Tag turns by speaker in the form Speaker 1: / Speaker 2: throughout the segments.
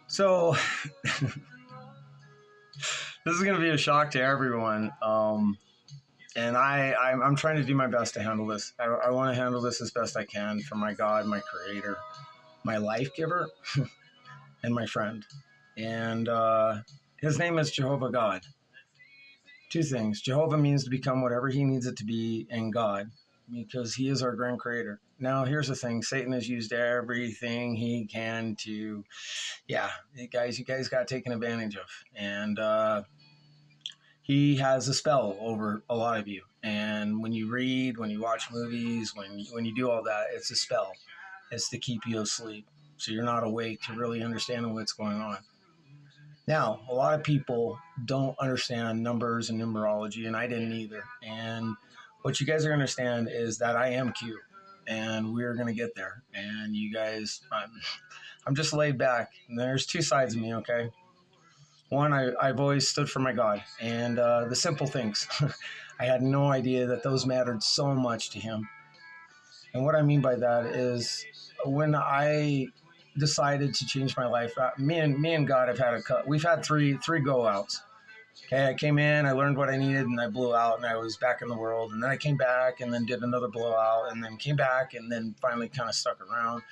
Speaker 1: So this is going to be a shock to everyone. And I'm trying to do my best to handle this. I want to handle this as best I can for my God, my creator, my life giver, and my friend. And his name is Jehovah God. Two things. Jehovah means to become whatever he needs it to be in God, because he is our grand creator. Now, here's the thing. Satan has used everything he can to, you guys got taken advantage of. And he has a spell over a lot of you. And when you read, when you watch movies, when you do all that, it's a spell. It's to keep you asleep, so you're not awake to really understanding what's going on. Now, a lot of people don't understand numbers and numerology, and I didn't either. And what you guys are going to understand is that I am Q, and we're going to get there. And you guys, I'm just laid back. And there's two sides of me, okay? One, I've always stood for my God, and the simple things. I had no idea that those mattered so much to him. And what I mean by that is when I decided to change my life, me and God have had we've had three go outs. Okay, I came in, I learned what I needed, and I blew out, and I was back in the world. And then I came back, and then did another blowout, and then came back, and then finally kind of stuck around.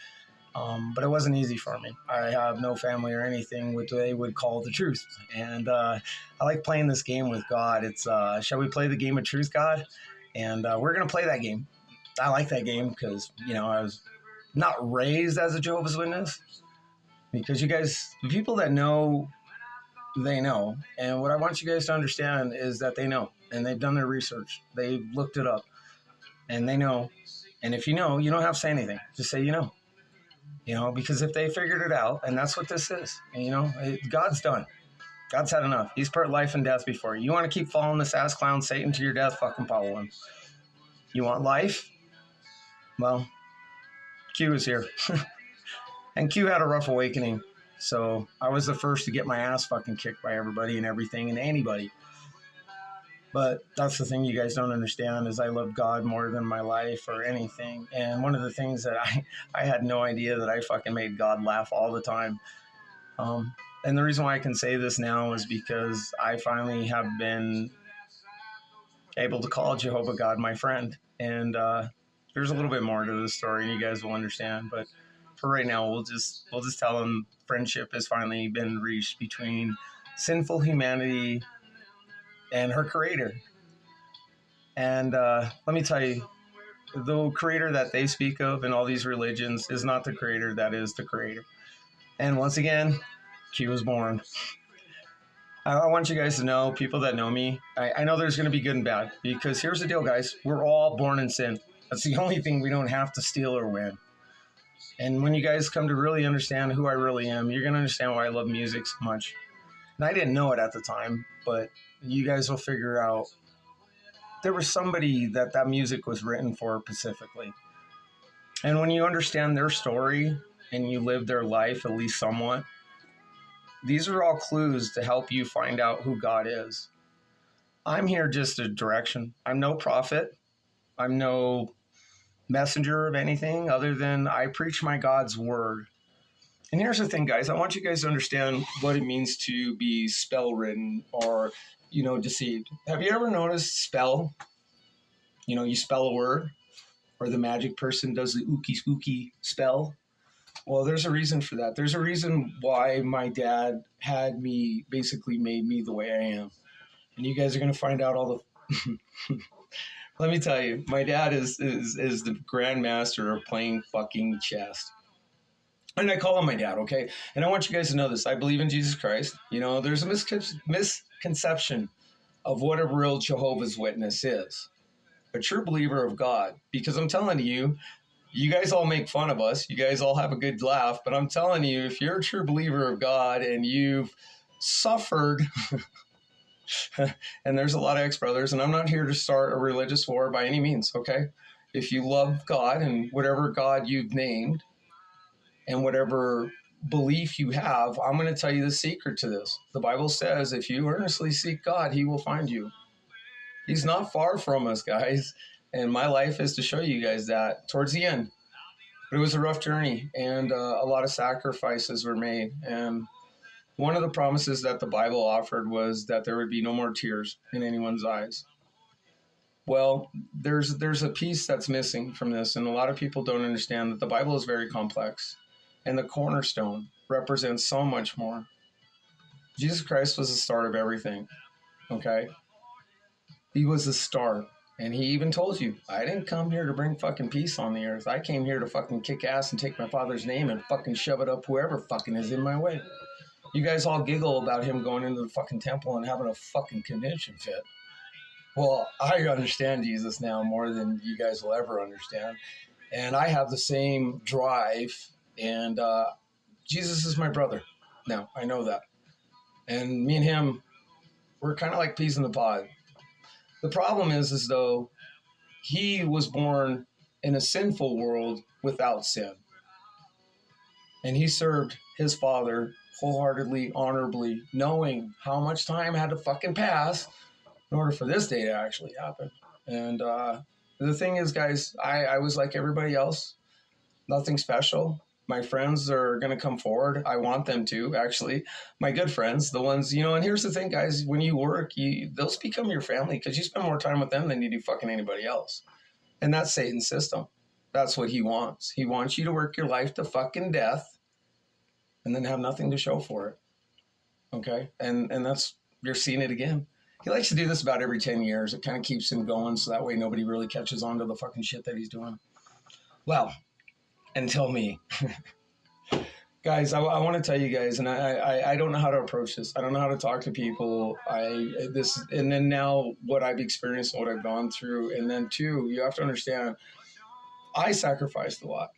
Speaker 1: But it wasn't easy for me. I have no family or anything what they would call the truth. And I like playing this game with God. It's, shall we play the game of truth, God? And we're going to play that game. I like that game because, I was not raised as a Jehovah's Witness, because you guys, the people that know, they know. And what I want you guys to understand is that they know, and they've done their research. They've looked it up, and they know. And if you know, you don't have to say anything. Just say, because if they figured it out, and that's what this is, and, God's done. God's had enough. He's put life and death before you. You want to keep following this ass clown Satan to your death, fucking follow him. You want life? Well, Q is here. And Q had a rough awakening. So I was the first to get my ass fucking kicked by everybody and everything and anybody. But that's the thing you guys don't understand is I love God more than my life or anything. And one of the things that I had no idea that I fucking made God laugh all the time. And the reason why I can say this now is because I finally have been able to call Jehovah God my friend. And there's a little bit more to the story, and you guys will understand. But for right now, we'll just tell them friendship has finally been reached between sinful humanity and her creator. And let me tell you, the creator that they speak of in all these religions is not the creator that is the creator. And once again, Q was born. I want you guys to know, people that know me, I know there's going to be good and bad, because here's the deal, guys. We're all born in sin. That's the only thing we don't have to steal or win. And when you guys come to really understand who I really am, you're going to understand why I love music so much. And I didn't know it at the time, but you guys will figure out there was somebody that music was written for specifically. And when you understand their story and you live their life, at least somewhat, these are all clues to help you find out who God is. I'm here just a direction. I'm no prophet. I'm no messenger of anything other than I preach my God's word. And here's the thing, guys. I want you guys to understand what it means to be spell written or, deceived. Have you ever noticed spell? You spell a word, or the magic person does the ookie spooky spell. Well, there's a reason for that. There's a reason why my dad had me, basically made me the way I am. And you guys are going to find out all the... Let me tell you, my dad is the grandmaster of playing fucking chess. And I call him my dad, okay? And I want you guys to know this. I believe in Jesus Christ. There's a misconception of what a real Jehovah's Witness is. A true believer of God. Because I'm telling you, you guys all make fun of us. You guys all have a good laugh. But I'm telling you, if you're a true believer of God and you've suffered... and there's a lot of ex-brothers, and I'm not here to start a religious war by any means, okay? If you love God and whatever God you've named and whatever belief you have, I'm going to tell you the secret to this. The Bible says if you earnestly seek God, he will find you. He's not far from us, guys. And my life is to show you guys that towards the end. But it was a rough journey, and a lot of sacrifices were made. And One of the promises that the Bible offered was that there would be no more tears in anyone's eyes. Well, there's a piece that's missing from this, and a lot of people don't understand that the Bible is very complex, and the cornerstone represents so much more. Jesus Christ was the start of everything, okay? He was the start. And he even told you, I didn't come here to bring fucking peace on the earth. I came here to fucking kick ass and take my Father's name and fucking shove it up whoever fucking is in my way. You guys all giggle about him going into the fucking temple and having a fucking convention fit. Well, I understand Jesus now more than you guys will ever understand. And I have the same drive. And Jesus is my brother. Now, I know that. And me and him, we're kind of like peas in the pod. The problem is though, he was born in a sinful world without sin. And he served his Father wholeheartedly, honorably, knowing how much time had to fucking pass in order for this day to actually happen. And the thing is, guys, I was like everybody else, nothing special. My friends are going to come forward. I want them to, actually. My good friends, the ones, and here's the thing, guys. When you work, those become your family because you spend more time with them than you do fucking anybody else. And that's Satan's system. That's what he wants. He wants you to work your life to fucking death and then have nothing to show for it. Okay? And that's, you're seeing it again. He likes to do this about every 10 years. It kind of keeps him going so that way nobody really catches on to the fucking shit that he's doing. Well, until me. Guys, I want to tell you guys, and I don't know how to approach this. I don't know how to talk to people. And then now what I've experienced, what I've gone through, and then two, you have to understand, I sacrificed a lot,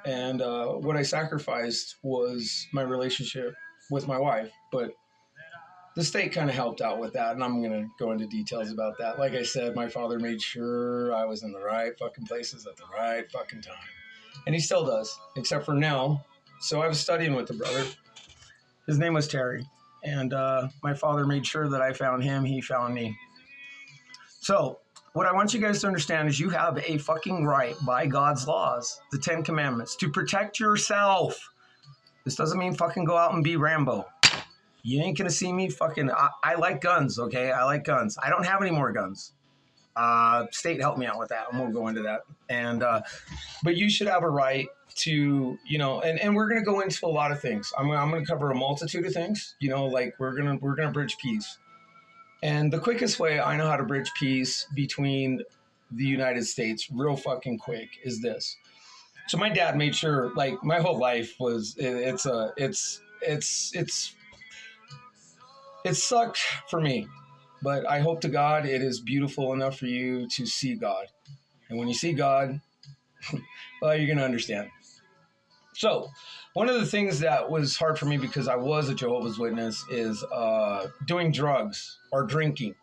Speaker 1: and what I sacrificed was my relationship with my wife, but the state kind of helped out with that, and I'm going to go into details about that. Like I said, my father made sure I was in the right fucking places at the right fucking time. And he still does, except for now. So I was studying with the brother. His name was Terry. And my father made sure that I found him. He found me. So what I want you guys to understand is you have a fucking right by God's laws, the 10 Commandments, to protect yourself. This doesn't mean fucking go out and be Rambo. You ain't gonna see me fucking, I like guns, okay? I like guns. I don't have any more guns. State helped me out with that. I won't go into that. And, but you should have a right to, and we're going to go into a lot of things. I'm going to cover a multitude of things, like we're going to bridge peace. And the quickest way I know how to bridge peace between the United States real fucking quick is this. So my dad made sure, like, my whole life was, it sucked for me, but I hope to God it is beautiful enough for you to see God. And when you see God, well, you're going to understand. So one of the things that was hard for me because I was a Jehovah's Witness is doing drugs or drinking.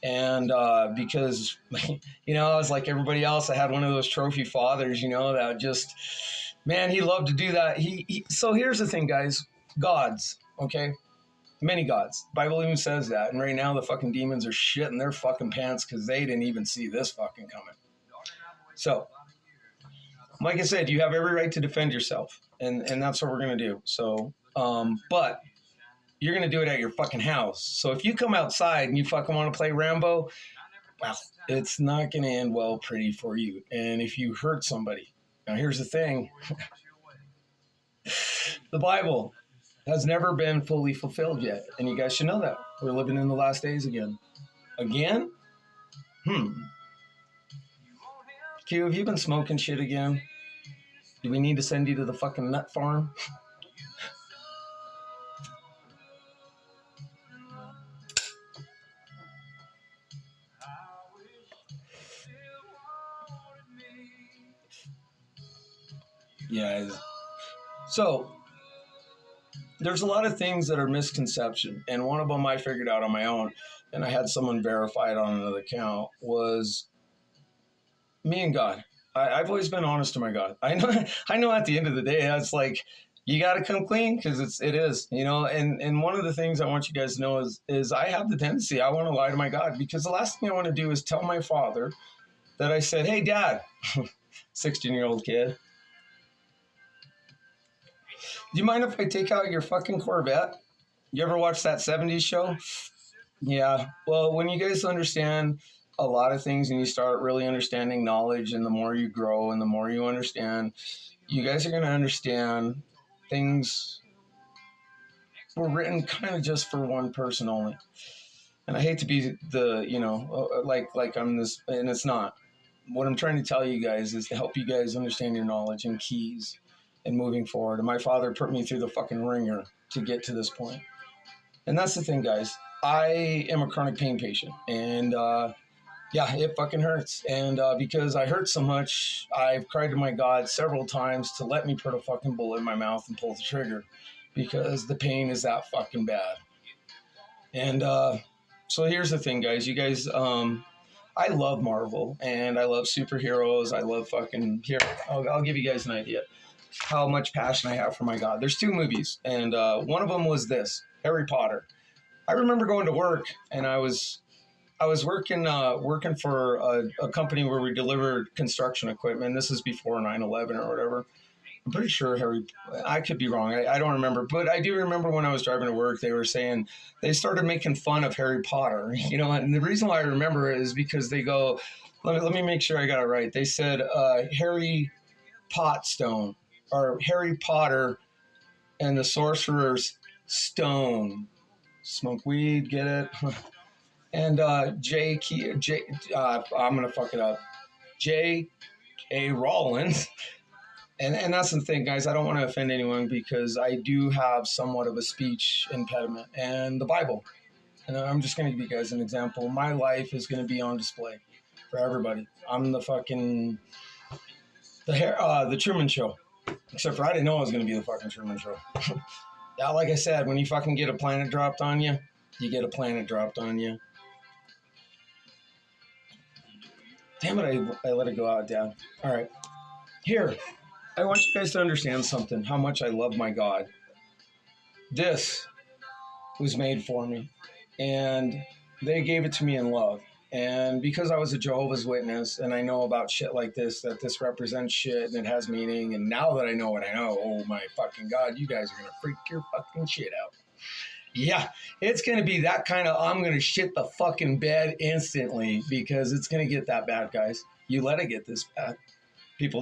Speaker 1: And because, I was like everybody else, I had one of those trophy fathers, that just, man, he loved to do that. So here's the thing, guys, gods, okay? Many gods. The Bible even says that. And right now the fucking demons are shitting their fucking pants because they didn't even see this fucking coming. So, like I said, you have every right to defend yourself. And that's what we're going to do. So, but you're going to do it at your fucking house. So if you come outside and you fucking want to play Rambo, well, it's not going to end well pretty for you. And if you hurt somebody, now here's the thing. The Bible has never been fully fulfilled yet. And you guys should know that. We're living in the last days again. Again? Q, have you been smoking shit again? Do we need to send you to the fucking nut farm? Yeah. So, there's a lot of things that are misconception. And one of them I figured out on my own, and I had someone verify it on another account, was me and God. I've always been honest to my God. I know at the end of the day, it's like, you got to come clean because it is, and one of the things I want you guys to know is I have the tendency, I want to lie to my God because the last thing I want to do is tell my father that I said, hey, Dad, 16-year-old kid, Do you mind if I take out your fucking Corvette? You ever watch that 70s show? Yeah. Well, when you guys understand a lot of things and you start really understanding knowledge, and the more you grow and the more you understand, you guys are going to understand things were written kind of just for one person only. And I hate to be the, like I'm this, and it's not. What I'm trying to tell you guys is to help you guys understand your knowledge and keys and moving forward. And my father put me through the fucking ringer to get to this point. And that's the thing, guys. I am a chronic pain patient, and yeah, it fucking hurts. And because I hurt so much, I've cried to my God several times to let me put a fucking bullet in my mouth and pull the trigger, because the pain is that fucking bad. And so here's the thing, guys. You guys, I love Marvel, and I love superheroes. I love fucking here. I'll give you guys an idea how much passion I have for my God. There's 2 movies, and one of them was this, Harry Potter. I remember going to work, and I was working for a company where we delivered construction equipment. This is before 9/11 or whatever. I'm pretty sure I could be wrong. I don't remember, but I do remember when I was driving to work, they were saying, they started making fun of Harry Potter, and the reason why I remember it is because they go, let me make sure I got it right. They said, Harry Potstone, or Harry Potter and the Sorcerer's Stone. Smoke weed, get it? And I'm going to fuck it up. J.K. Rowlins. And that's the thing, guys. I don't want to offend anyone, because I do have somewhat of a speech impediment. And the Bible. And I'm just going to give you guys an example. My life is going to be on display for everybody. I'm the fucking... the Truman Show. Except for I didn't know I was going to be the fucking Truman Show. Yeah, like I said, when you fucking get a planet dropped on you, you get a planet dropped on you. Damn it, I let it go out, Dad. All right. Here, I want you guys to understand something, how much I love my God. This was made for me, and they gave it to me in love. And because I was a Jehovah's Witness, and I know about shit like this, that this represents shit and it has meaning, and now that I know what I know, oh my fucking God, you guys are going to freak your fucking shit out. Yeah, it's going to be that kind of, I'm going to shit the fucking bed instantly, because it's going to get that bad, guys. You let it get this bad.